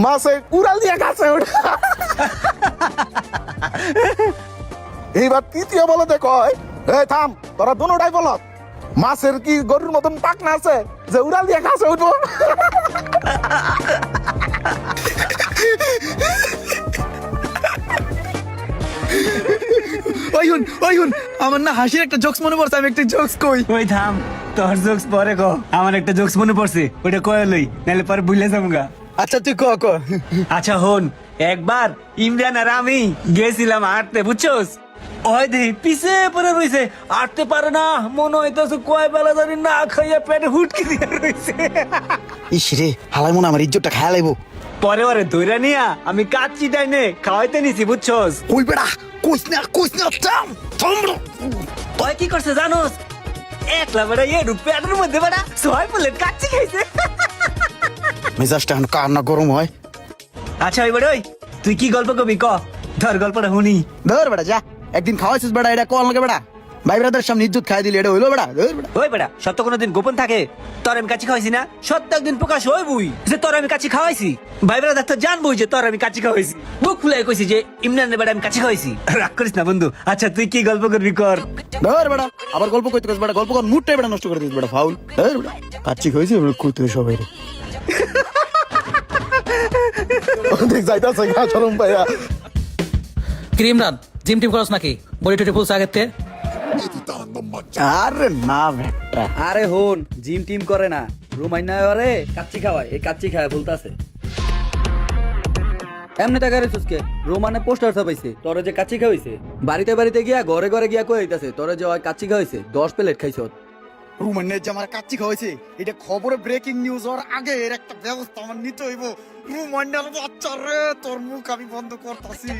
মাছে উড়াল দিয়ে গাছে ওঠে। এইবার তৃতীয় বলতে কয়, এই থাম, তোরা দুটাই বল, মাছের কি গরুর মতন পাকনা আছে যে উড়াল দিয়ে গাছে উঠবো? ওই আমার না হাসির একটা জোকস মনে পড়ছে, আমি একটা জোকস কই। ওই থাম, তোর জোকস পরে কো, আমার একটা জোকস মনে পড়ছে, ওইটা কয়ে লই, নাহলে পরে ভুলে যামগা। আচ্ছা তুই ক ক। আচ্ছা হন, একবার ইমরান আর আমি গেছিলাম হাঁটতে, বুঝছোস? ওই দেখি পিছে পরে রইছে, হাঁটতে পারে না, মনে হইতেছে কয় বেলা জানি না খাইয়া পেটে হুটকি দিয়ে রইছে। ইস রে, হালাই মনে আমার ইজ্জতটা খায়া লাইবো। পরে পরে ধইরা নিয়া আমি কাচ্চি টাইনে খাওয়াইতে নিছি, বুঝছোস? কই বেড়া, কইস না থাম থাম রে। ওই কি করছে জানোস? একলা বেড়া এর পেটের মধ্যে বেড়া 6 প্লেট কাচ্চি খাইছে। মেজাজটা এখন কার না গরম হয়। আচ্ছা ওই বেড়া, ওই তুই কি গল্প কবি ক, ধর গল্পটা শুনি। ধর বেড়া যা, একদিন খাওয়াইছিস বেড়া, এটা কল লাগে বেড়া, ভাই ব্রাদার সামনে ইজ্জত খাই দিলি, এটা হইলো বেড়া? ধর বেড়া। ওই বেটা, সত্য কোনোদিন গোপন থাকে? তোর আমি কাচ্চি খাওয়াইছি না, সত্য একদিন প্রকাশ হইবই যে তোর আমি কাচ্চি খাওয়াইছি। ভাই বেটা তো জানবই যে তোর আমি কাচ্চি খাওয়াইছি, বুক ফুলাই কইছি যে ইমরানের বেটা আমি কাচ্চি খাওয়াইছি। রাগ করিস না বন্ধু। আচ্ছা তুই কি গল্প করবি কর। ধর বেড়া, আবার গল্প কইতে কইস বেড়া, গল্প কর মুডটাই বেড়া নষ্ট করে দিস বেড়া, ফাউল। ধর বেড়া, কাচ্চি খাইছি আমরা কইতে সবাই রে। দেখ যাইতাছে গা শরম পাইয়া। ক্রিম রাত জিম টিম করস নাকি? বডি টডি ফুলস আগের থেকে? আরে না বেটা, আরে হন, জিম টিম করে না, রুমাইনা আরে কাচ্চি খাওয়ায়, এই কাচ্চি খায় বলতাছে। এমনি টাকা রে সুস্কে রোমানে পোস্টার ছাপাইছে তোরে যে কাচ্চি খাওয়াইছে, বাড়িতে বাড়িতে গিয়া ঘরে ঘরে গিয়া কই হইতাছে তোরে যে ওই কাচ্চি খাওয়াইছে 10 প্লেট খাইছ। রুমানের যে আমার কাচ্চি খাওয়াইছে, এটা খবরে ব্রেকিং নিউজ হওয়ার আগে এর একটা ব্যবস্থা আমার নিতে হইব। রুমান্ডার বাচ্চা রে, তোর মুখ আমি বন্ধ করতাছি।